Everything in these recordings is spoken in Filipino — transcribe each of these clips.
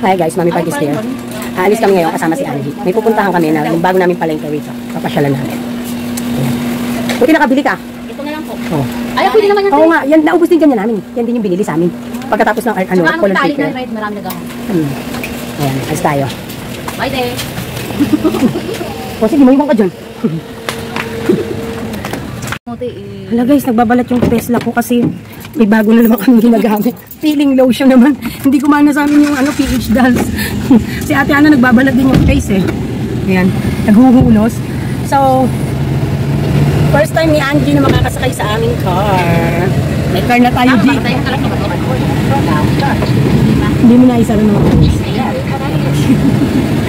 Hi guys, Mami Pag is here. Aalis kami ngayon kasama si Angie. May pupuntahan kami na yung bago namin palengke rito. Papasyalan namin. Buti nakabili ka. Ito na lang po. Oh. Ay, pwede naman yan. Oo nga, yan naubos din ganyan namin. Yan din yung binili sa amin. Pagkatapos ng color tali shaker. na right, marami nagahon. Ayan, alis tayo. Bye, de. O sige, mayroon ka dyan. Hala guys, nagbabalat yung Tesla ko kasi may bago na naman kami ginagamit. Peeling lotion naman. Hindi kumana sa amin yung PH dolls. Si ate Ana nagbabalat din yung face eh. Ayan, naghuhulos. So, first time ni Angie na makakasakay sa aming car. May car na tayo, G. Hindi mo na isa rin naman.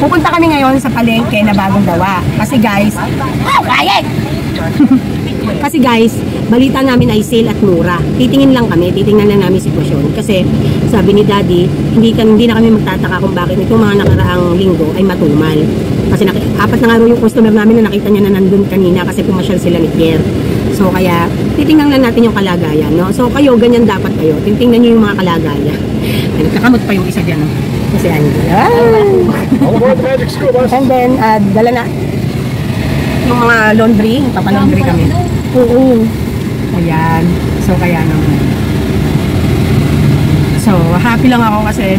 Pupunta kami ngayon sa palengke na bagong gawa. Kasi guys, kasi guys, balita namin ay sale at mura. Titingin lang kami, titingnan lang namin sitwasyon. Kasi sabi ni Daddy, hindi na kami magtataka kung bakit itong mga nakaraang linggo ay matumal. Kasi apat na nga rin yung customer namin na nakita niya na nandun kanina kasi pumasyal sila ni Pierre. So kaya, titingnan lang natin yung kalagayan, no? So kayo, ganyan dapat kayo. Titingnan nyo yung mga kalagayan. Ay, nagkakamot pa yung isa dyan, no? Kasi Angie. And then, dala na yung mga laundry, papalaundry kami. Oo. Ayan. So, kaya naman. So, happy lang ako kasi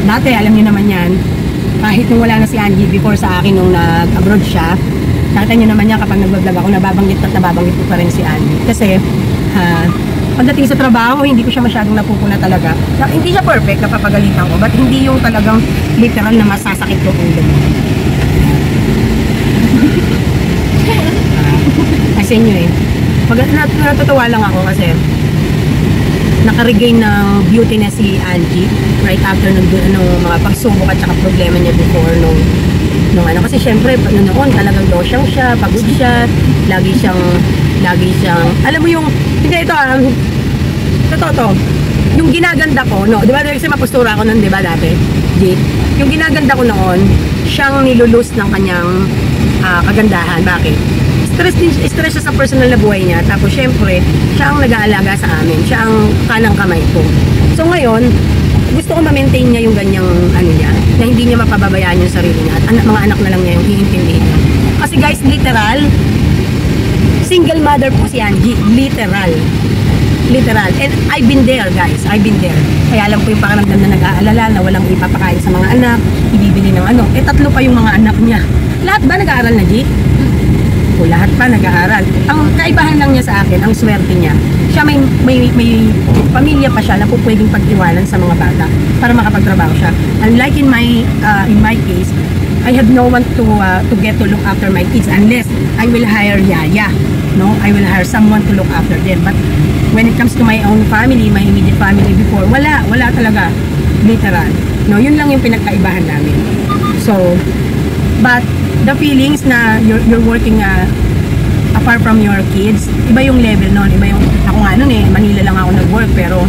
dati, alam niyo naman yan, kahit nung wala na si Angie before sa akin nung nag-abroad siya, nakita niyo naman yan kapag nag-vlog ako, nababanggit ko pa rin si Angie. Kasi, pagdating sa trabaho, hindi ko siya masyadong napupuna talaga. Hindi siya perfect, napapagalitan ko, but hindi yung talagang literal na masasakit yung ulo mo. Kasi inyo eh. Natutuwa lang ako kasi nakaregain ng beauty na si Angie right after nung mga pagsubok at saka problema niya before nung kasi syempre noon talagang losyang siya, pagod siya, lagi siyang alam mo yung hindi ito totoo yung ginaganda ko, no, di ba kasi mapustura ako nun, di ba dati, G? Yung ginaganda ko noon, siyang nilulus ng kanyang kagandahan. Bakit? Stress siya sa personal na buhay niya. Tapos syempre, siya ang nag-aalaga sa amin. Siya ang kanang kamay ko. So ngayon, gusto ko ma-maintain niya yung ganyang niya, na hindi niya mapababayaan yung sarili niya. At mga anak na lang niya yung hiintindihin niya. Kasi guys, literal, single mother po si Angie. Literal. And I've been there, guys. I've been there. Kaya alam ko yung pakiramdam na nag-aalala, na walang ipapakain sa mga anak, ibibili ng tatlo pa yung mga anak niya. Lahat ba nag-aaral na, G? O lahat pa nag-aaral. Ang kaibahan lang niya sa akin, ang swerte niya. Siya may pamilya pa siya na po pwedeng pag-iwanan sa mga bata para makapagtrabaho siya. Unlike in my case, I have no one to get to look after my kids unless I will hire Yaya. No, I will hire someone to look after them. But when it comes to my own family, my immediate family before, wala talaga. Literal. No, yun lang yung pinagkaibahan namin. So, but the feelings na you're working apart from your kids, iba yung level noon, iba yung ako nga noon Manila lang ako nag-work pero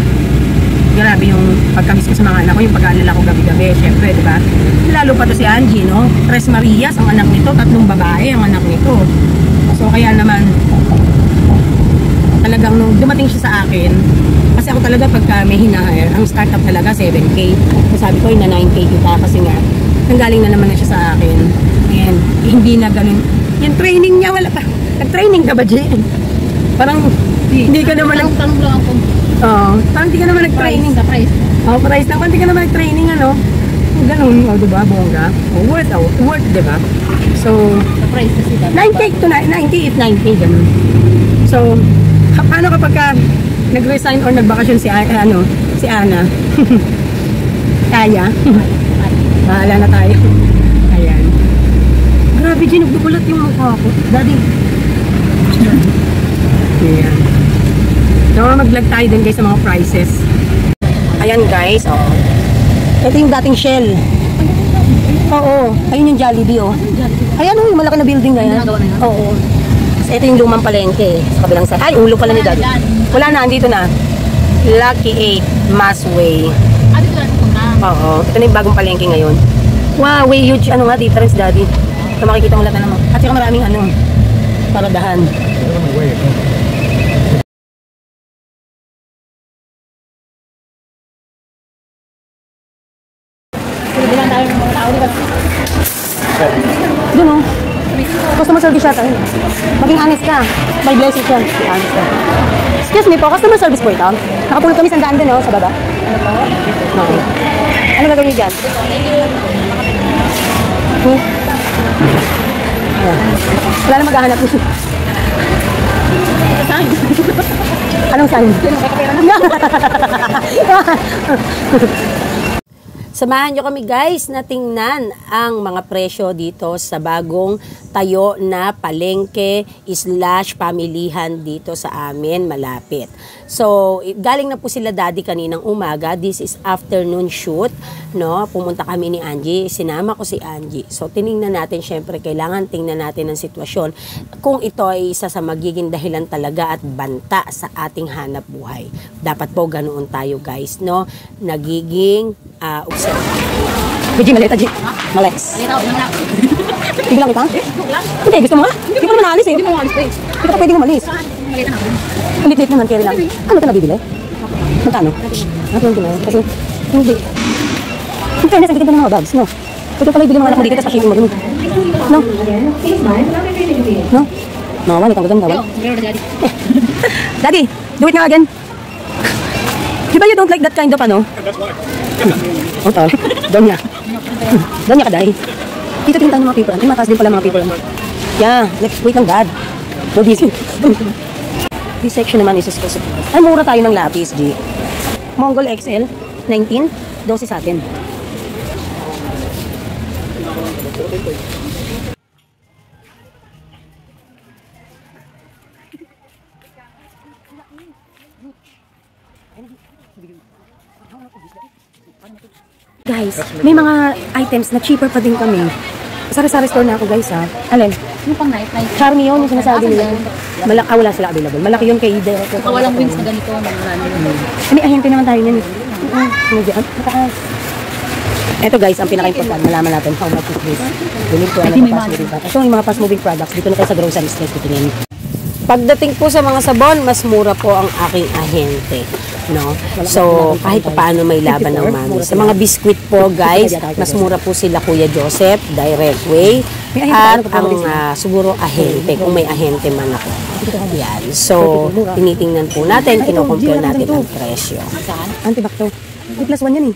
grabe yung pagkamis ko sa mga anak ko, yung pag-aalala ko gabi-gabi, syempre, di ba? Lalo pa to si Angie, no? Tres Marias ang anak nito, 3 babae ang anak nito. So kaya naman talagang nung dumating siya sa akin, kasi ako talaga pagka may hinahire, ang startup talaga 7K. So sabi ko, na 9K kita kasi nga nanggaling na naman na siya sa akin. And hindi na ganun. Yung training niya, wala pa. Nag-training ka ba, Jen? Parang hindi ka naman tanong lang ako. Parang hindi ka naman nag-training. Price. Price lang. Hindi ka naman nag-training, ganun, diba, bongga? Worth, diba? So, The price kasi 9K to 90 if 9K, ganun. So, paano kapag nag-resign or nagbakasyon si Ana? Kaya? Bahala na tayo. Ayan. Grabe, Jen, nagbubulat yung mukha ko. Daddy. Ayan. So, mag-vlog tayo din guys sa mga prices. Ayan guys, ito yung dating Shell. Oo, ayun yung Jollibee, Ayan yung malaki na building na yan. Oo. So, ito yung lumang palengke. Sa kabilang side. Ay, ulo pala ni Daddy. Wala na, andito na. Lucky 8 Masway. Dito na punta. Oo, ito na yung bagong palengke ngayon. Wow, way huge, difference, Daddy. So, makikita mo lahat na naman. At saka maraming paradahan. Doon o. Customer service yata. Maging honest ka. By blessing yan. Be honest ka. Excuse me po, customer service po ito. Nakapulot kami sandaan din o, sa baba. Okay. Ano gagawin niyo dyan? Wala na maghahanap mo. Anong sign? Samahan nyo kami guys na tingnan ang mga presyo dito sa bagong tayo na palengke / pamilihan dito sa amin malapit. So, galing na po sila daddy kaninang umaga. This is afternoon shoot, no? Pumunta kami ni Angie, sinama ko si Angie. So, tiningnan natin, syempre, kailangan tingnan natin ang sitwasyon kung ito ay isa sa magiging dahilan talaga at banta sa ating hanap buhay. Dapat po ganoon tayo guys, no? Nagiging observe. G, malita G. Malex. Tiglang kita? Hindi, gusto mo nga? Hindi mo naman naalis eh. Hindi mo naalis eh. Hindi ka pwedeng umalis. Ulit-lit naman, carry lang. Ano ito nabibili? Magkano? Ano ito na? Kasi, hindi. In fairness, ang titinda ng mga bags, no? Ito pala ibili mga anak mo dito, tapos pa-shipping mo rin. No? No? Mga wala, itang gawan. Daddy, do it nga again. Di ba you don't like that kind of ano? Oh, tol. Doon niya. Doon niya kaday. Dito tingin tayo ng mga people. Ay, mataas din pala mga people. Yeah, let's wait lang dad. So, this section naman is exclusive. Ay, mura tayo ng lapis, G. Mongol XL, 19. 12 sa atin. Guys, may mga items na cheaper pa din kami. Sari-sari store na ako guys ha. Alin? Yung pang night. Charmy yun, yung sinasabi nila. Wala sila available. Malaki yun kay Ida. Walang wings na ganito. May ahente naman tayo yan. Mataas. Ito guys, ang pinaka-important. Malaman natin how much is this. Believe ko ano fast moving products. Ito yung mga fast moving products. Dito na tayo sa grocery store. Titingin. Pagdating po sa mga sabon, mas mura po ang aking ahente. No? So, kahit paano may laban ng mami. Sa mga biskwit po, guys, mas mura po sila Kuya Joseph, Direct Way, at ang siguro ahente, kung may ahente man ako. Yan. So, tinitingnan po natin, kino-compare natin ang presyo. Antibacto. 2+1 yan eh.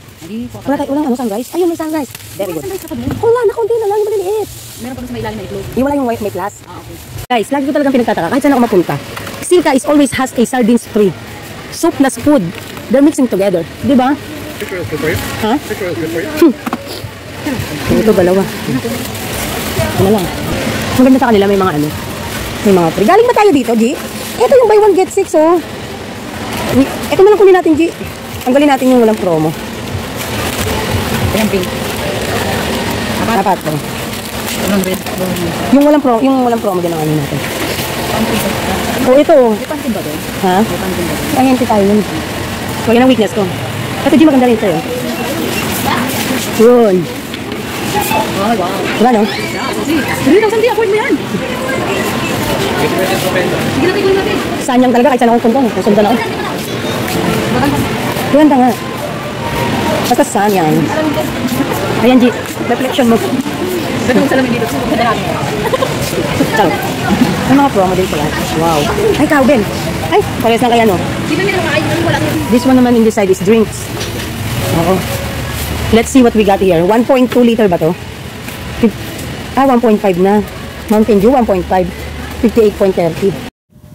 Walang ano sunrise. Ayun, may sunrise. Very good. Wala na, konti na lang, yung maliliit. Meron pa sa may ilalim na itlog. Yung wala yung white, may plus. Okay. Guys, lagi ko talagang pinagtataka. Kahit saan ako mapunta. Silka is always has a sardines free. Soup plus food. They're mixing together. Di ba? Fish oil is good for you. Ha? Fish oil is good for you. Ito, dalawa. Ano lang. Maganda sa kanila, may mga ano. May mga free. Galing ba tayo dito, G? Ito yung buy one get 6, oh. Ito na lang kunin natin, G. Tanggalin natin yung walang promo. Ayan, pink. Apat to. Walang red. Yung walang promo din ang ano natin. Oh, ito. May pantin ba doon? Ha? May pantin ba doon? Ay, hindi tayo nun. So, yan ang weakness ko. Ito, G, maganda rin sa'yo. Yun. Oh, wow. Diba, no? Hindi lang, sandi. Afford mo yan. Sige natin, kunin natin. Saan talaga, kahit saan akong punta. Kusundan ako. Yan nga. Basta saan yan. Ayan, G. Reflection mo. Ganun salamin dito. Ganda namin. Chalo. May mga promo din pala. Wow. Ay, cowbell. Ay, parehas lang kaya, no? Di ba may nakain? Ano wala? This one naman in this side is drinks. Oo. Let's see what we got here. 1.2 liter ba to? 1.5 na. Mountain Dew, 1.5. 58.30.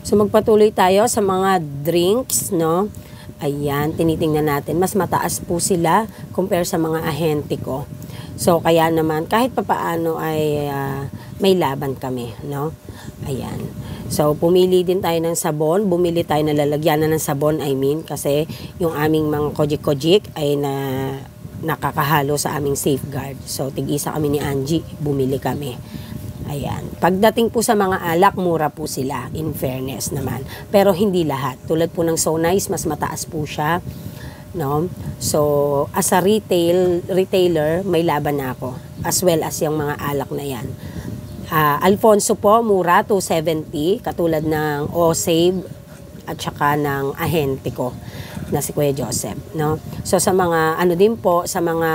So, magpatuloy tayo sa mga drinks, no? Ayan, tinitingnan natin. Mas mataas po sila compare sa mga ahente ko. So, kaya naman, kahit papaano ay may laban kami, no? Ayan. So, pumili din tayo ng sabon. Bumili tayo na lalagyanan ng sabon, I mean. Kasi yung aming mga kojik-kojik ay nakakahalo sa aming safeguard. So, tig-isa kami ni Angie. Bumili kami. Ayan. Pagdating po sa mga alak, mura po sila. In fairness naman. Pero hindi lahat. Tulad po ng So Nice, mas mataas po siya. No? So, as a retailer, may laban na ako. As well as yung mga alak na yan. Alfonso po, mura, 270. Katulad ng O-Save at saka ng ahente ko na si Kuya Joseph. No? So, sa mga, ano din po, sa mga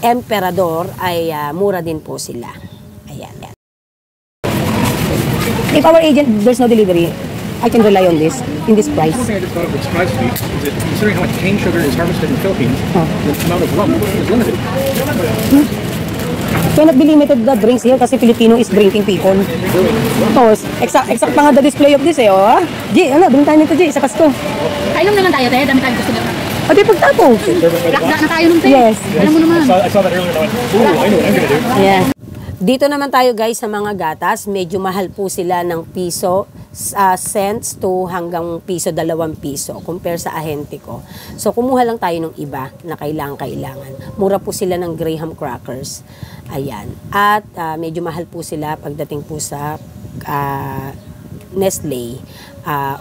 Emperador ay mura din po sila. Ayan. If our agent, there's no delivery, I can rely on this, in this price. One thing I just thought of that surprised me is that considering how much cane sugar is harvested in the Philippines, the amount of rum is limited. Cannot be limited the drinks here kasi Filipino is drinking people. Tapos, exact pa nga the display of this eh, oh. G, bring tayo nito, G, sa Pasko. Kainom naman tayo, te. Dami tayo gusto nila. Pati pagtapo. Lakda na tayo nung te. Yes. Alam mo naman. I saw that earlier and I went, ooh, I know what I'm gonna do. Yeah. Dito naman tayo guys sa mga gatas, medyo mahal po sila ng piso, cents to hanggang piso, 2 piso compare sa ahente ko. So kumuha lang tayo ng iba na kailangan. Mura po sila ng Graham crackers. Ayan. At medyo mahal po sila pagdating po sa Nestle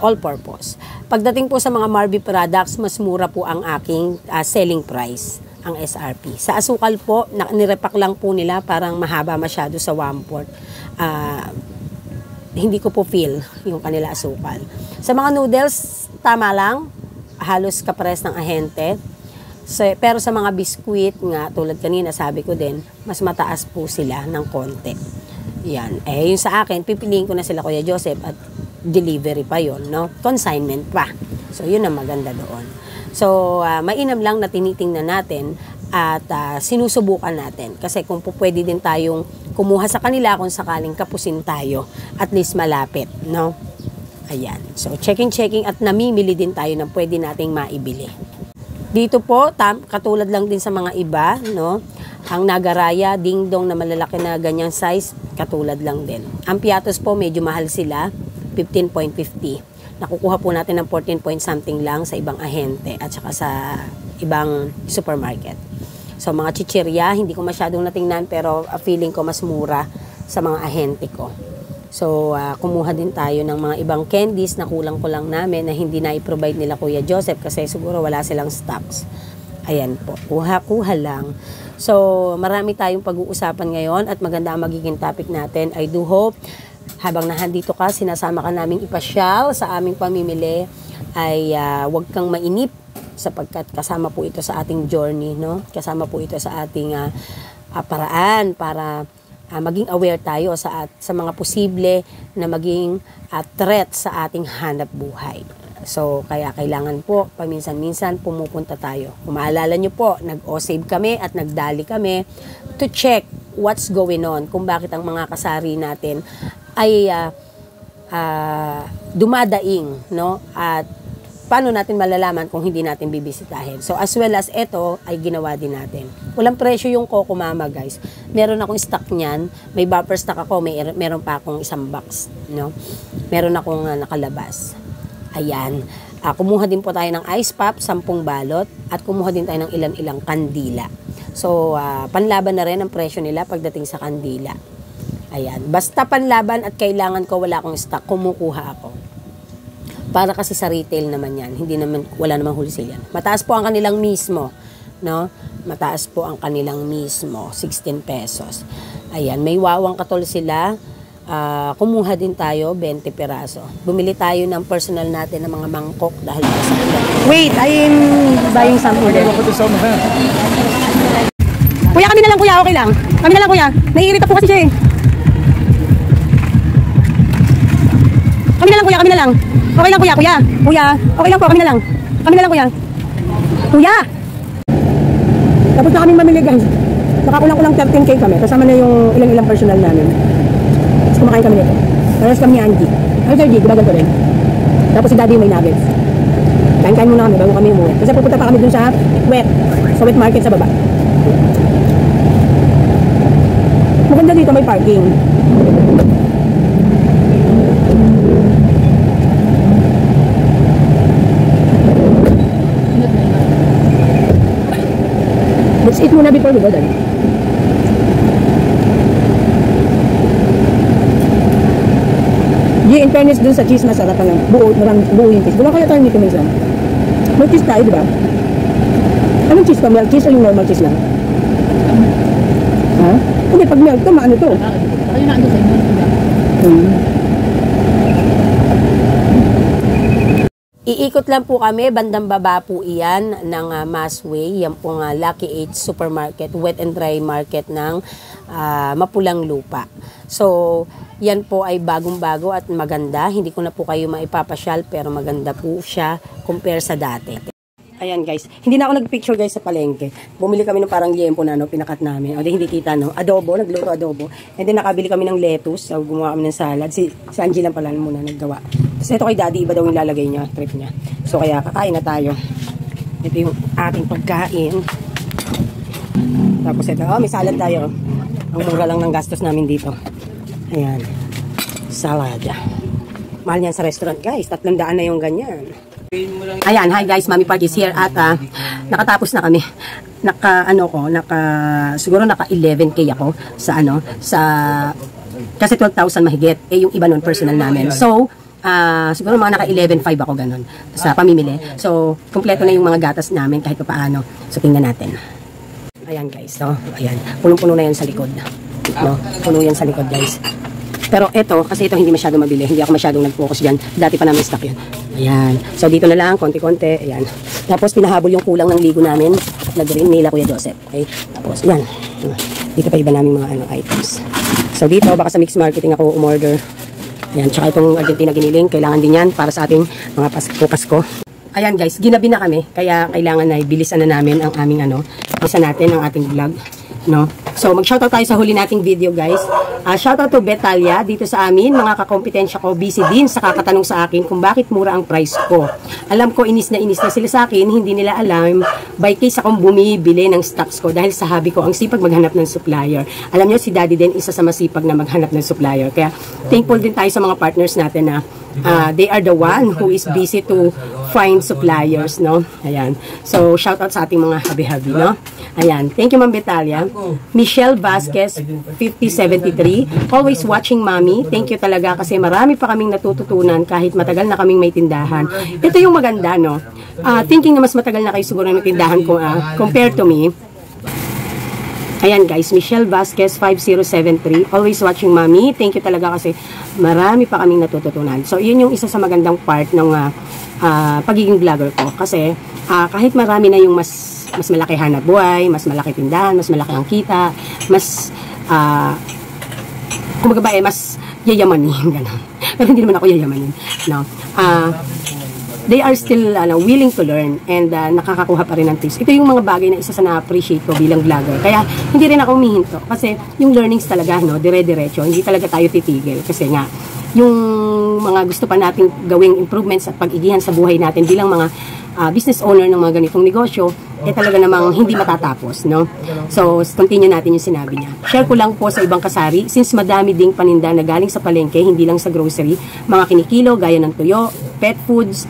all-purpose. Pagdating po sa mga Marby products, mas mura po ang aking selling price, ang SRP. Sa asukal po, nirepack lang po nila, parang mahaba masyado sa 1/4. Hindi ko po feel yung kanila asukal. Sa mga noodles, tama lang, halos kapares ng ahente. Pero sa mga biskuit nga, tulad kanina sabi ko din, mas mataas po sila ng konti. Yan. Yung sa akin, pipiliin ko na sila Kuya Joseph at delivery pa yon, no? Consignment pa. So, yun ang maganda doon. So, mainam lang na tinitingnan natin at sinusubukan natin. Kasi kung pwede din tayong kumuha sa kanila kung sakaling kapusin tayo, at least malapit, no? Ayan. So, checking at namimili din tayo ng pwede nating maibili. Dito po, katulad lang din sa mga iba, no? Ang Nagaraya, Ding Dong na malalaki na ganyang size, katulad lang din. Ang Piatos po, medyo mahal sila, 15.50. Nakukuha po natin ng 14 point something lang sa ibang ahente at saka sa ibang supermarket. So, mga chichirya, hindi ko masyadong natingnan pero feeling ko mas mura sa mga ahente ko. So, kumuha din tayo ng mga ibang candies na kulang-kulang namin na hindi na i-provide nila Kuya Joseph kasi siguro wala silang stocks. Ayan po, kuha lang. So, marami tayong pag-uusapan ngayon at maganda ang magiging topic natin. I do hope, habang nahandito ka, sinasama ka naming ipasyal sa aming pamimili, ay huwag kang mainip sapagkat kasama po ito sa ating journey, no? Kasama po ito sa ating paraan para maging aware tayo sa mga posible na maging threat sa ating hanap buhay. So, kaya kailangan po, paminsan-minsan, pumupunta tayo. Kung maalala nyo po, nag-o-save kami at nagdali kami to check what's going on, kung bakit ang mga kasari natin ay dumadaing, no? At paano natin malalaman kung hindi natin bibisitahin. So, as well as ito, ay ginawa din natin. Walang presyo yung Coco Mama, guys. Meron akong stock niyan. May bumper stock ako. Meron pa akong isang box, no? Meron akong nakalabas. Ayan. Kumuha din po tayo ng ice pop, 10 balot. At kumuha din tayo ng ilang-ilang kandila. So, panlaban na rin ang presyo nila pagdating sa kandila. Ayan. Basta panlaban at kailangan ko, wala akong stock, kumukuha ako. Para kasi sa retail naman yan. Wala namang wholesale yan. Mataas po ang kanilang mismo. No? Mataas po ang kanilang mismo. 16 pesos. Ayan. May wawang katol sila. Kumuha din tayo, 20 peraso. Bumili tayo ng personal natin ng mga mangkok dahil sa ulan. Wait, I'm buying something there. Put this on the van. Kuya, kami na lang kuya, okay lang. Kami na lang kuya. Naiirita po kasi siya eh. Kami na lang kuya, kami na lang. Okay lang kuya, kuya. Kuya, okay lang po, kami na lang. Kami na lang kuya. Kuya! Tapos na kami mamili guys. Nakakulang-kulang 13K kami. Kasama na yung ilang-ilang personal namin. Kumakain kami nito. Paras kami ni Angie. Ay, Sir G, diba ganito rin? Tapos si Daddy may nuggets. Kain-kain muna kami bago kami umuwi. Kasi pupunta pa kami dun sa wet market sa baba. Maganda dito, may parking. Let's eat muna before we go then. In fairness dun sa cheese, masarap ang buo yung cheese. Wala kaya tayo nito minsan. May cheese tayo, di ba? Anong cheese pa? Milk cheese o yung normal cheese lang? Ha? Hindi, pag milk to, maano to? Ayun na, ando sa inyo. Iikot lang po kami, bandang baba po iyan ng Masway, yan pong Lucky 8 Supermarket, wet and dry market ng Mapulang Lupa. So, yan po ay bagong-bago at maganda. Hindi ko na po kayo maipapasyal pero maganda po siya compare sa dati. Ayan guys, hindi na ako nagpicture guys sa palengke. Bumili kami ng parang liempo na pinakat namin. O di hindi kita adobo, nagluto adobo. And then nakabili kami ng lettuce, so gumawa kami ng salad. Si Angie lang pala muna naggawa. Kasi ito kay Daddy, iba daw yung lalagay niya, trip niya. So kaya kakain na tayo. Ito yung ating pagkain. Tapos ito, may salad tayo. Ang mura lang ng gastos namin dito. Ayan, salad. Mahal yan sa restaurant guys, 300 na yung ganyan. Ayan, hi guys, Mami Park is here at nakatapos na kami. Siguro naka 11K ako kasi 12,000 mahigit. Yung iba nun personal namin. So, siguro mga naka 11.5 ako ganun sa pamimili. So, kumpleto na yung mga gatas namin kahit paano. So, tingnan natin. Ayan guys, so, ayan. Punong-puno na yan sa likod. No? Puno yan sa likod guys. Pero ito, kasi ito hindi masyado mabili. Hindi ako masyadong nag-focus dyan. Dati pa namin stock yun. Ayan. So, dito na lang, konti-konti. Ayan. Tapos, pinahabol yung kulang ng ligo namin na green nila Kuya Joseph. Okay? Tapos, ayan. Dito pa iba namin mga items. So, dito, baka sa mixed marketing ako umorder. Ayan. Tsaka itong Argentina giniling. Kailangan din yan para sa ating mga Pasko. Ayan guys, ginabi na kami. Kaya kailangan na bilisan na namin ang aming isa natin ang ating vlog. No? So, mag-shoutout tayo sa huli nating video, guys. Shoutout to Betalia dito sa amin. Mga kakompetensya ko, busy din sa kakatanong sa akin kung bakit mura ang price ko. Alam ko, inis na sila sa akin. Hindi nila alam. By case akong bumibili ng stocks ko dahil sa hobby ko, ang sipag maghanap ng supplier. Alam nyo, si Daddy din, isa sa masipag na maghanap ng supplier. Kaya, thankful din tayo sa mga partners natin na they are the one who is busy to find suppliers, no? Ayan. So, shoutout sa ating mga habi-habi, no? Ayan. Thank you, Ma'am Betalia. Michelle Vasquez, 5073. Always watching, Mami. Thank you talaga kasi marami pa kaming natututunan kahit matagal na kaming may tindahan. Ito yung maganda, no? Thinking na mas matagal na kayo siguro ng tindahan ko compared to me. Ayan guys, Michelle Vasquez 5073, always watching, Mami. Thank you talaga kasi marami pa kaming natututunan. So, yun yung isa sa magandang part ng pagiging vlogger ko. Kasi kahit marami na yung mas malaki hanap buhay, mas malaki tindahan, mas malaki ang kita, mas kumbaga ba mas yayamanin, gano'n. Pero hindi naman ako yayamanin, no? They are still willing to learn and nakakakuha pa rin ng tips. Ito yung mga bagay na isa sa na-appreciate ko bilang vlogger. Kaya hindi rin ako humihinto kasi yung learnings talaga, no, dire-diretso, hindi talaga tayo titigil kasi nga yung mga gusto pa nating gawing improvements at pag-igihan sa buhay natin bilang mga business owner ng mga ganitong negosyo, talaga namang hindi matatapos, no? So, continue natin yung sinabi niya. Share ko lang po sa ibang kasari, since madami ding paninda na galing sa palengke, hindi lang sa grocery, mga kinikilo, gaya ng tuyo, pet foods,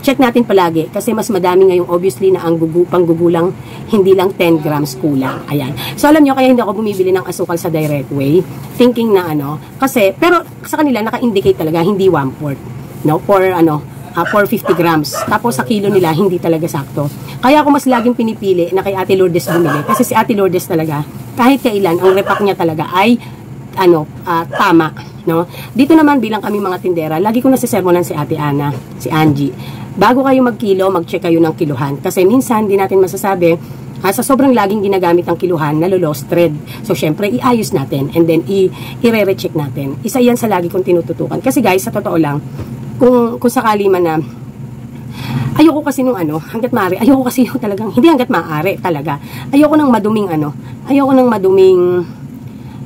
check natin palagi kasi mas madami ngayong obviously na ang panggugulang hindi lang 10 grams kulang. Ayan. So alam nyo, kaya hindi ako bumibili ng asukal sa direct way. Thinking na kasi, pero sa kanila naka-indicate talaga hindi 1/4. No? For 50 grams. Tapos sa kilo nila, hindi talaga sakto. Kaya ako mas laging pinipili na kay Ate Lourdes bumili. Kasi si Ate Lourdes talaga, kahit kailan, ang repack niya talaga ay tama. No? Dito naman bilang kami mga tindera, lagi ko nasisermonan si Ate Ana, si Angie. Bago kayo magkilo, mag-check kayo ng kiluhan. Kasi minsan, di natin masasabi, sa sobrang laging ginagamit ang kiluhan, nalo-lost thread. So, syempre, iayos natin. And then, i-re-recheck natin. Isa yan sa lagi kong tinututukan. Kasi guys, sa totoo lang, kung sakali man na, ayoko kasi nung hanggat maaari, ayoko kasi yung talagang, hindi hanggat maaari talaga. Ayoko nang maduming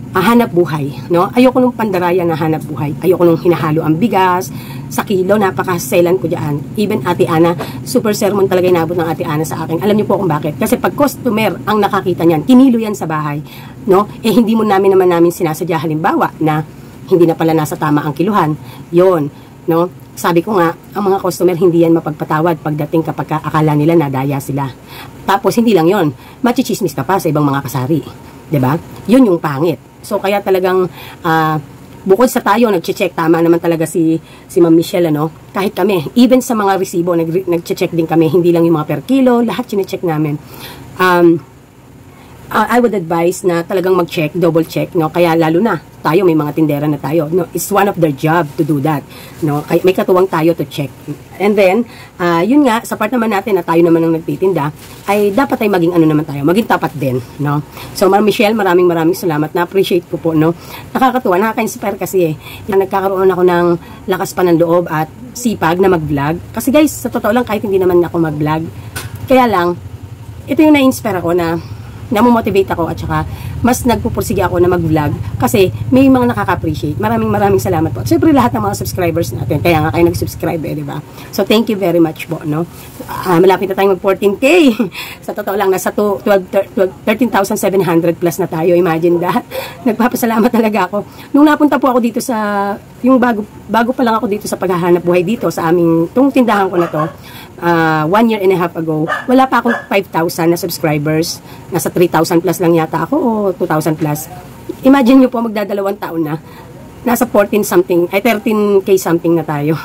hanap buhay, no? Ayoko nung pandaraya na hanap buhay. Ayoko nung hinahalo ang bigas sa kilo, napakaselan ko diyan. Even Ate Ana, super sermon talaga inabot ng Ate Ana sa akin. Alam niyo po kung bakit? Kasi pag customer ang nakakita niyan, kinilo yan sa bahay, no? Hindi mo namin sinasadya halimbawa na hindi na pala nasa tama ang kiluhan. 'Yon, no? Sabi ko nga, ang mga customer hindi yan mapagpatawad pagdating kapag akala nila nadaya sila. Tapos hindi lang 'yon, machichismis ka pa sa ibang mga kasari. 'Di ba? 'Yun yung pangit. So, kaya talagang, bukod sa tayo, nag-check, tama naman talaga si Ma'am Michelle, kahit kami, even sa mga resibo, nag-check din kami, hindi lang yung mga per kilo, lahat chinecheck namin. I would advise na talagang mag-check, double check, no? Kaya lalo na tayo, may mga tindera na tayo, no? It's one of their job to do that, no? Kaya may katuwang tayo to check. And then, yun nga, sa part naman natin na tayo naman ang nagtitinda, ay dapat ay maging ano naman tayo, maging tapat din, no? So, Ma'am Michelle, maraming salamat. Na-appreciate ko po, no? Nakakatuwa, nakaka-inspire kasi nagkakaroon ako ng lakas pa ng loob at sipag na mag-vlog. Kasi guys, sa totoo lang, kahit hindi naman ako mag-vlog, kaya lang, ito yung na-inspire ako na namomotivate ako at saka mas nagpupursige ako na mag-vlog kasi may mga nakaka-appreciate. Maraming salamat po. Siyempre lahat ng mga subscribers natin, kaya nga kayo nag-subscribe di ba? So thank you very much po, no? Malapit na tayong mag 14K. Sa totoo lang, nasa 13,700 plus na tayo. Imagine that. Nagpapasalamat talaga ako. Nung napunta po ako dito sa, yung bago pa lang ako dito sa paghahanap buhay dito sa aming, itong tindahan ko na to, 1 year and a half ago, wala pa akong 5,000 na subscribers. Nasa 3,000 plus lang yata ako o 2,000 plus. Imagine nyo po, magdadalawang taon na. Nasa 13 13K something na tayo.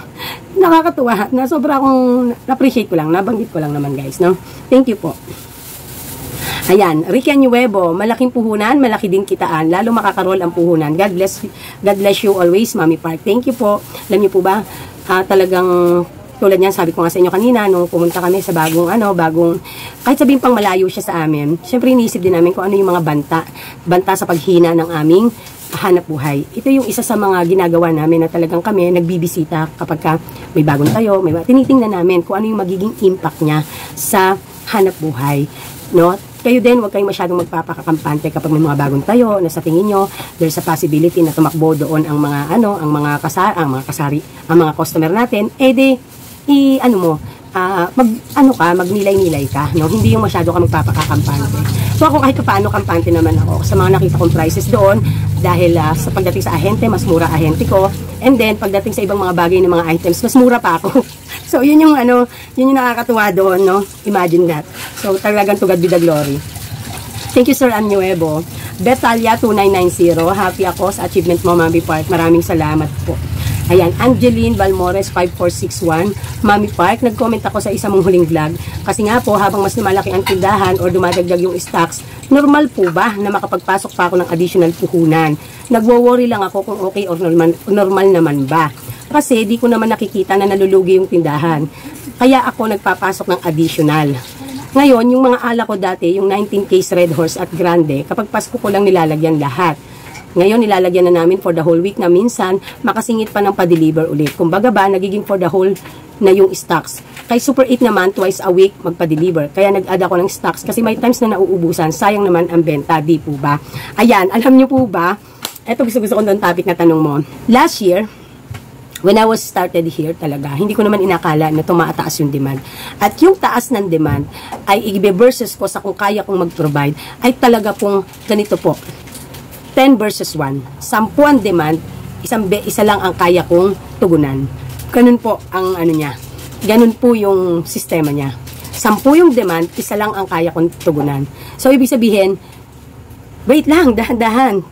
Nakakatuwa. Na sobra akong na-appreciate ko lang. Nabanggit ko lang naman guys, no? Thank you po. Ayan, Ricky Anuevo, malaking puhunan, malaki din kitaan, lalo makakaroll ang puhunan. God bless you always, Mami Park. Thank you po. Alam niyo po ba, talagang tulad niyan, sabi ko nga sa inyo kanina, nung pumunta kami sa bagong, kahit sabihin pang malayo siya sa amin, syempre iniisip din namin kung ano yung mga banta sa paghina ng aming hanap buhay. Ito yung isa sa mga ginagawa namin na talagang kami nagbibisita kapag ka may bagong tayo, tinitingnan namin kung ano yung magiging impact niya sa hanap buhay. No? Kayo din, huwag kayong masyadong magpapakakampante kapag may mga bagong tayo na sa tingin nyo, there's a possibility na tumakbo doon ang mga customer natin, magnilay-nilay ka, no? Hindi yung masyado ka magpapakakampante. So ako kahit paano kampante naman ako sa mga nakita kong prices doon dahil sa pagdating sa ahente, mas mura ahente ko. And then pagdating sa ibang mga bagay ng mga items, mas mura pa ako. So yun yung nakakatuwa doon, no? Imagine that. So talagang to God be the glory. Thank you Sir Anuevo. Betalia 2990, happy ako sa achievement mo, Mami Park. Maraming salamat po. Ayan, Angeline Balmores 5461, Mami Park, nag-comment ako sa isa mong huling vlog. Kasi nga po, habang mas lumalaki ang tindahan or dumadagdag yung stocks, normal po ba na makapagpasok pa ako ng additional puhunan? Nagwo-worry lang ako kung okay or normal naman ba? Kasi di ko naman nakikita na nalulugi yung tindahan. Kaya ako nagpapasok ng additional. Ngayon, yung mga ala ko dati, yung 19 case Red Horse at Grande, kapag Pasko ko lang nilalagyan lahat. Ngayon, nilalagyan na namin for the whole week na minsan, makasingit pa ng pa-deliver ulit. Kumbaga ba, nagiging for the whole na yung stocks. Kay Super 8 naman, twice a week magpa-deliver. Kaya nag-add ako ng stocks kasi may times na nauubusan. Sayang naman ang benta, di po ba? Ayan, alam nyo po ba, eto gusto ko doon topic na tanong mo. Last year, when I was started here talaga, hindi ko naman inakala na tumataas yung demand. At yung taas ng demand ay i-versus ko sa kung kaya kong mag-provide, ay talaga pong ganito po. 10 versus 1. 10 ang demand, isa lang ang kaya kong tugunan. Ganun po ang niya. Ganun po yung sistema niya. 10 yung demand, isa lang ang kaya kong tugunan. So, ibig sabihin, wait lang, dahan-dahan.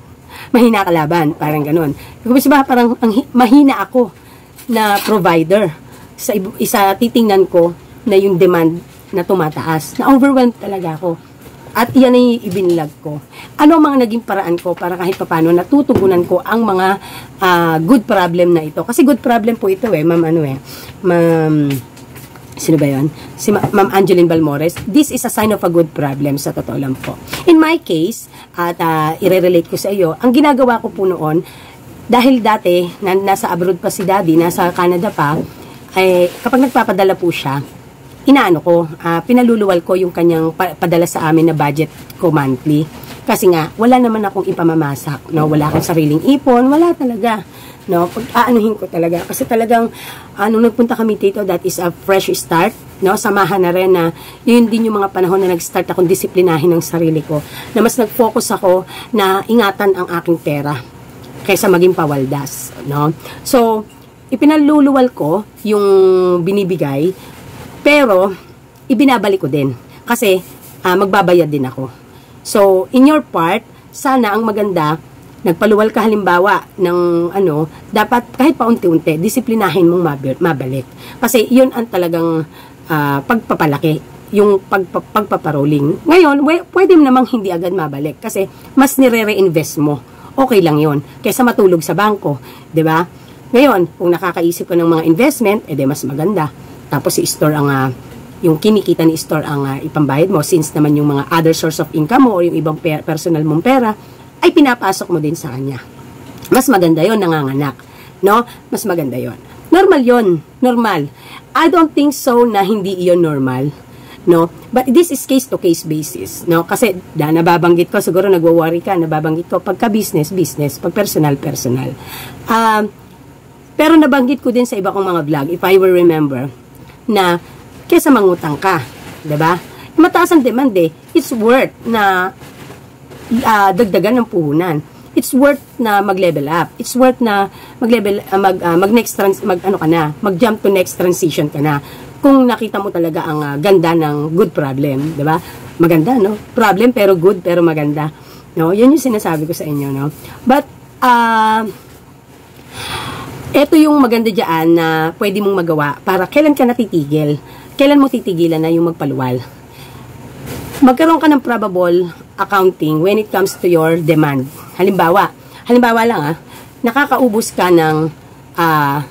Mahina kalaban, parang ganun. Kung ba, parang mahina ako na provider. Isa titingnan ko na yung demand na tumataas. Na-overwhelmed talaga ako. At yan ay ibinlag ko. Ano ang mga naging paraan ko para kahit paano natutugunan ko ang mga good problem na ito. Kasi good problem po ito Ma'am sino ba yun? Si Ma'am Angeline Balmores. This is a sign of a good problem sa totoo lang po. In my case, at i-relate ko sa iyo, ang ginagawa ko po noon, dahil dati, nasa abroad pa si Daddy, nasa Canada pa, kapag nagpapadala po siya, pinaluluwal ko yung kanyang padala sa amin na budget ko monthly. Kasi nga, wala naman akong ipamamasak, no? Wala akong sariling ipon, wala talaga. No? Aanuhin ko talaga. Kasi talagang, nung nagpunta kami dito, that is a fresh start. No? Samahan na rin na, yun din yung mga panahon na nag-start akong disiplinahin ng sarili ko. Na mas nag-focus ako na ingatan ang aking pera kaysa maging pawaldas. No? So, ipinaluluwal ko yung binibigay, pero, ibinabalik ko din. Kasi, magbabayad din ako. So, in your part, sana ang maganda, nagpaluwal ka halimbawa ng dapat kahit paunti-unti, disiplinahin mong mabalik. Kasi, yun ang talagang pagpapalaki. yung pagpaparoling. Ngayon, pwede namang hindi agad mabalik kasi mas nire-reinvest mo. Okay lang yon kaysa matulog sa bangko, 'di ba? Ngayon, kung nakakaisip ka ng mga investment, edi mas maganda. Tapos si store ang yung kinikita ni store ang ipambayad mo, since naman yung mga other source of income mo o yung ibang personal mong pera ay pinapasok mo din sa kanya. Mas maganda yon, nanganganak, no? Mas maganda yon. Normal yon, normal. I don't think so na hindi iyon normal, no? But this is case to case basis, no? Kasi nababanggit ko, siguro nagwo-worry ka, nababanggit ko pagka business, pag personal. Pero nabanggit ko din sa iba kong mga vlog, if I will remember, na kesa mangutang ka, 'di ba? Mataas ang demand eh. It's worth na dagdagan ng puhunan. It's worth na mag-level up. It's worth na mag-jump to next transition ka na. Kung nakita mo talaga ang ganda ng good problem, 'di ba? Maganda, no? Problem pero good, pero maganda. No? 'Yun yung sinasabi ko sa inyo, no? But ito yung maganda diyan na pwede mong magawa para kailan ka natitigil. Kailan mo titigilan na yung magpaluwal? Magkaroon ka ng probable accounting when it comes to your demand. Halimbawa lang nakakaubos ka ng 10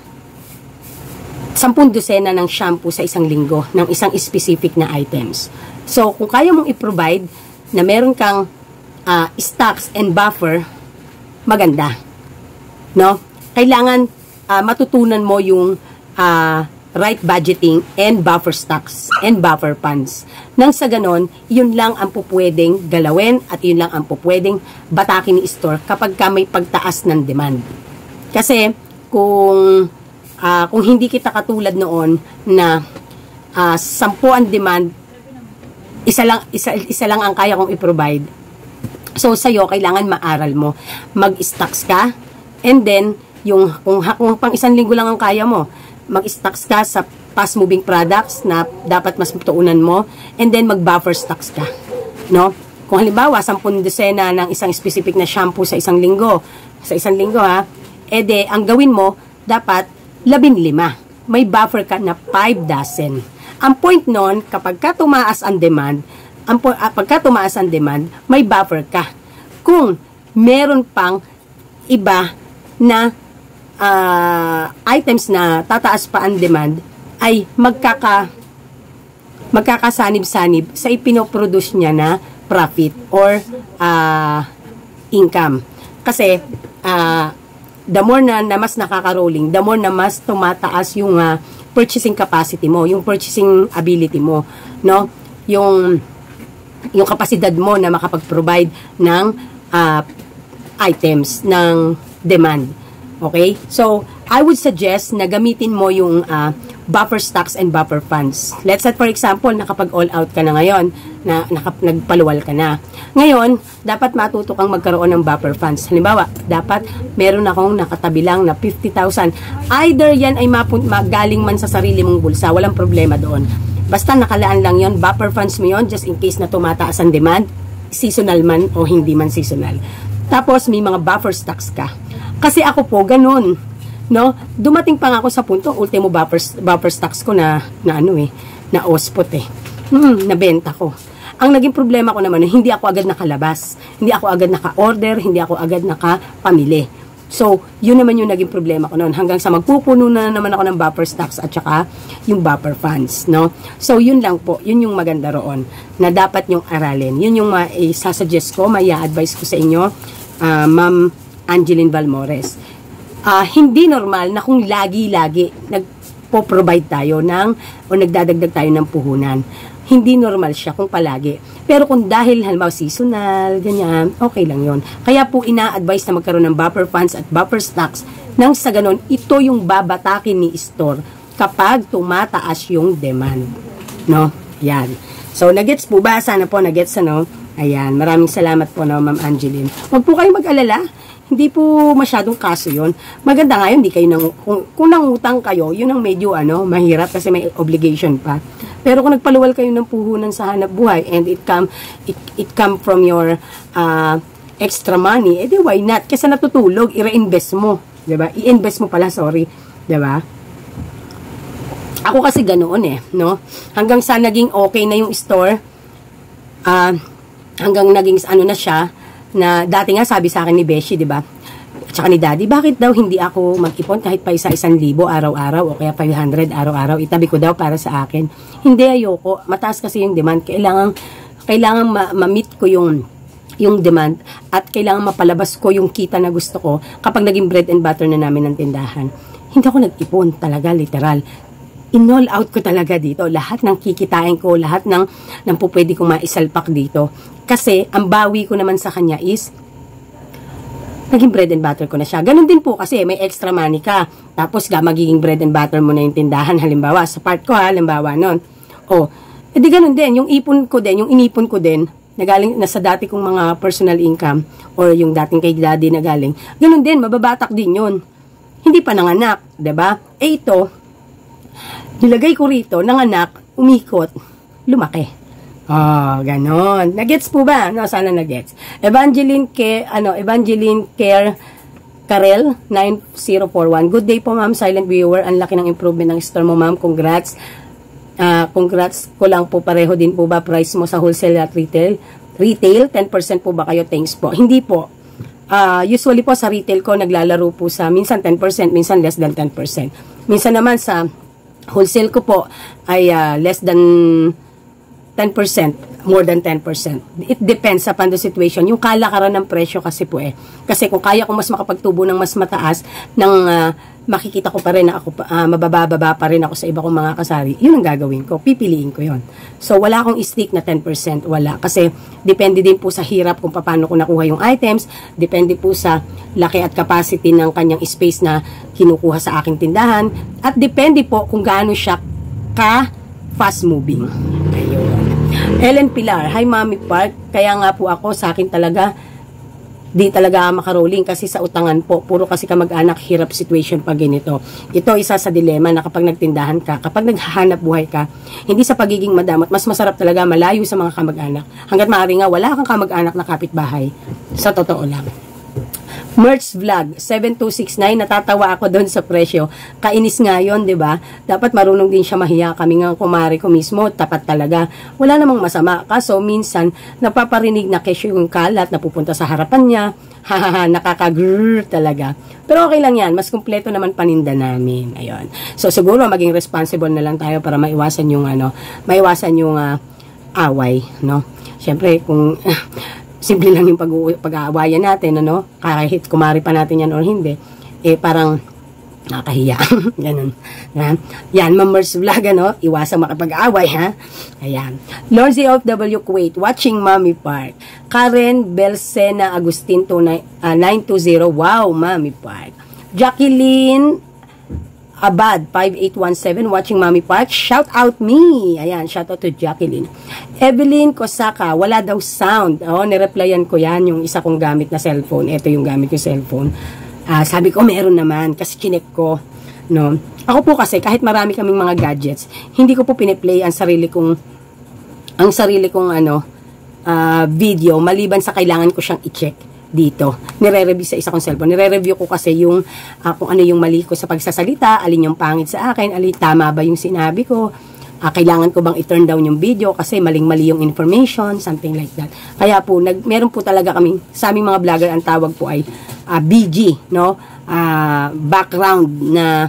dosena ng shampoo sa isang linggo ng isang specific na items. So, kung kaya mong i-provide na meron kang stocks and buffer, maganda. No? Kailangan matutunan mo yung right budgeting and buffer stocks and buffer funds. Nang sa ganon, yun lang ang pupwedeng galawin at yun lang ang pupwedeng batakin ni store kapag ka may pagtaas ng demand. Kasi kung hindi kita katulad noon na 10 ang demand, isa lang ang kaya kong i-provide. So sa'yo, kailangan maaral mo. Mag-stocks ka, and then kung pang isang linggo lang ang kaya mo, mag-stocks ka sa fast-moving products na dapat mas tuunan mo, and then mag-buffer stocks ka. No? Kung halimbawa, 10 dosena ng isang specific na shampoo sa isang linggo, ede, ang gawin mo, dapat 15. May buffer ka na 5 dozen. Ang point nun, kapag tumaas ang demand, may buffer ka. Kung meron pang iba na items na tataas pa ang demand, ay magkakasanib-sanib sa ipinoproduce niya na profit or income. Kasi the more na mas nakaka-rolling, the more na mas tumataas yung purchasing capacity mo, yung purchasing ability mo, no? Yung kapasidad mo na makapag-provide ng items ng demand. Okay? So, I would suggest na gamitin mo yung buffer stocks and buffer funds. Let's say, for example, nakapag-all out ka na ngayon, nagpaluwal ka na. Ngayon, dapat matuto kang magkaroon ng buffer funds. Halimbawa, dapat meron akong nakatabi lang na 50,000. Either yan ay galing man sa sarili mong bulsa, walang problema doon. Basta nakalaan lang yon, buffer funds mo yon, just in case na tumataas ang demand, seasonal man o hindi man seasonal. Tapos, may mga buffer stocks ka. Kasi ako po, ganun. No? Dumating pa nga ako sa punto, ultimo buffer stocks ko na ospot nabenta ko. Ang naging problema ko naman, hindi ako agad nakalabas. Hindi ako agad naka-order, hindi ako agad nakapamili. So, yun naman yung naging problema ko noon. Hanggang sa magpupuno na naman ako ng buffer stocks at saka yung buffer funds. No? So, yun lang po. Yun yung maganda roon na dapat yung aralin. Yun yung sasuggest ko, advice ko sa inyo, Ma'am Angeline Balmores. Hindi normal na kung lagi-lagi nagpo-provide tayo o nagdadagdag tayo ng puhunan. Hindi normal siya kung palagi. Pero kung dahil halimbawa seasonal, ganyan, okay lang yon. Kaya po ina-advise na magkaroon ng buffer funds at buffer stocks nang sa ganon, ito yung babatakin ni store kapag tumataas yung demand. No? Yan. So, nagets po ba? Sana po nagets, ano? Ayan. Maraming salamat po, no, Ma'am Angeline. Huwag po kayong mag-alala. Hindi po masyadong kaso yun. Maganda nga yun, kung nangutang kayo, yun ang medyo mahirap kasi may obligation pa. Pero kung nagpaluwal kayo ng puhunan sa hanap buhay and it come from your extra money, edi why not? Kasi natutulog, i-reinvest mo. Diba? I-invest mo pala, sorry. Diba? ako kasi ganoon eh, no? Hanggang sa naging okay na yung store, hanggang naging ano na siya, na dati nga sabi sa akin ni Beshi, di ba? At saka ni Daddy, bakit daw hindi ako mag-ipon kahit pa 1,000 araw-araw o kaya 500 araw-araw, itabi ko daw para sa akin. Hindi, ayoko. Mataas kasi yung demand. Kailangan ma-meet ko yung demand at kailangan mapalabas ko yung kita na gusto ko kapag naging bread and butter na namin ng tindahan. Hindi ako nag-ipon talaga, literal. In-all out ko talaga dito. Lahat ng kikitain ko, lahat ng pupwede kong maisalpak dito. Kasi, ang bawi ko naman sa kanya is, naging bread and butter ko na siya. Ganun din po kasi, may extra money ka. Tapos, magiging bread and butter mo na yung tindahan. Halimbawa, sa part ko halimbawa nun. Edi ganun din. Yung ipon ko din, yung inipon ko din, nagaling na sa dati kong mga personal income, or yung dating kay Daddy na galing, ganun din, mababatak din yun. Hindi pa nanganak, diba? Ito, nilagay ko rito, nanganak, umikot, lumaki. Ganon. Nagets po ba? No, sana nagets. Evangeline Care Karel 9041. Good day po, ma'am. Silent viewer. Ang laki ng improvement ng store mo, ma'am. Congrats. Congrats ko lang po. Pareho din po ba price mo sa wholesale at retail? Retail, 10% po ba kayo? Thanks po. Hindi po. Usually po sa retail ko, naglalaro po sa minsan 10%, minsan less than 10%. Minsan naman sa wholesale ko po ay less than 10%, more than 10%. It depends upon the situation. Yung kalakaran ng presyo kasi po eh. Kasi kung kaya ko mas makapagtubo ng mas mataas, makikita ko pa rin na ako, mabababa pa rin ako sa iba kong mga kasari, yun ang gagawin ko. Pipiliin ko yun. So, wala akong stick na 10%. Wala. Kasi, depende din po sa hirap kung paano ko nakuha yung items. Depende po sa laki at capacity ng kanyang space na kinukuha sa aking tindahan. At depende po kung gaano siya fast moving. Ayun. Ellen Pilar, hi Mami Park. Kaya nga po ako, sa akin talaga, di talaga makarolling kasi sa utangan po. Puro kasi kamag-anak, hirap situation pag ganito. Ito isa sa dilema na kapag nagtindahan ka, kapag naghahanap buhay ka, hindi sa pagiging madamot, mas masarap talaga malayo sa mga kamag-anak. Hanggat maaari nga, wala kang kamag-anak na kapitbahay. Sa totoo lang. Merch Vlog 7269, natatawa ako doon sa presyo. Kainis nga yun, di ba? Dapat marunong din siya mahiya. Kami nga kumari ko mismo, tapat talaga. Wala namang masama. Kaso minsan, napaparinig na kesyo yung kalat na pupunta sa harapan niya. Hahaha, nakakagrrr talaga. Pero okay lang yan. Mas kumpleto naman paninda namin. Ayun. So siguro maging responsible na lang tayo para maiwasan yung away, no? Siyempre, kung simple lang yung pag-aawayan natin, ano? Kahit kumari pa natin yan or hindi, parang nakahiya. Ganun. Yan, Mamers Vlog, ano? Iwasang makapag-aaway, ha? Ayan. Lorzi of W Kuwait, watching Mami Park. Karen Belsena Agustin 920, wow, Mami Park. Jacqueline Abad 5817, watching Mami Park. Shout out me. Ayan, shout out to Jacqueline. Evelyn Kosaka, wala daw sound. Nireplyan ko yan, yung isa kong gamit na cellphone. Ito yung gamit yung cellphone. Sabi ko, meron naman, kasi chinek ko. No? Ako po kasi, kahit marami kaming mga gadgets, hindi ko po piniplay ang sarili kong video, maliban sa kailangan ko siyang i-check dito. Nire-review sa isa kong cellphone. Nire-review ko kasi yung kung ano yung mali ko sa pagsasalita, alin yung pangit sa akin, alin tama ba yung sinabi ko, kailangan ko bang i-turn down yung video kasi maling-mali yung information, something like that. Kaya po, meron po talaga kami, sa aming mga vlogger, ang tawag po ay BG, no? Background na,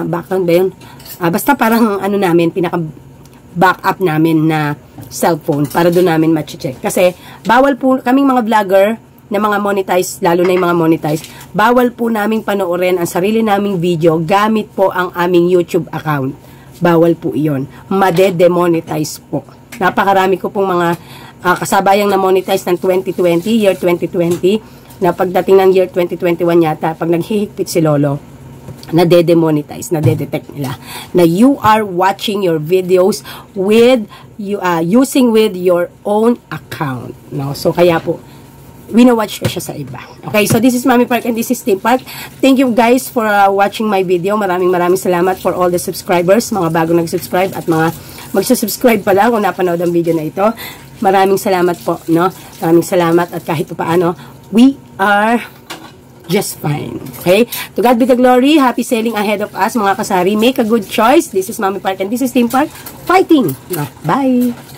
background ba yun? Basta parang namin, pinaka-backup namin na cellphone para doon namin ma-check. Kasi bawal po kaming mga vlogger na mga monetize, lalo na yung mga monetize, bawal po naming panoorin ang sarili naming video gamit po ang aming YouTube account. Bawal po iyon. Made-demonetize po. Napakarami ko pong mga kasabayang na monetize ng 2020, year 2020, na pagdating ng year 2021 yata, pag naghihigpit si Lolo, na-demonetize, na-detect nila na you are watching your videos with using with your own account, no? So kaya po wina-watch ko siya sa iba. Okay, so this is Mami Park and this is Team Park. Thank you guys for watching my video. Maraming salamat for all the subscribers, mga bagong nag-subscribe at mga magsusubscribe pa lang kung napanood ang video na ito. Maraming salamat po, no? Maraming salamat at kahit pa paano, we are just fine. Okay? To God be the glory. Happy sailing ahead of us, mga kasari. Make a good choice. This is Mami Park and this is Team Park. Fighting! Bye!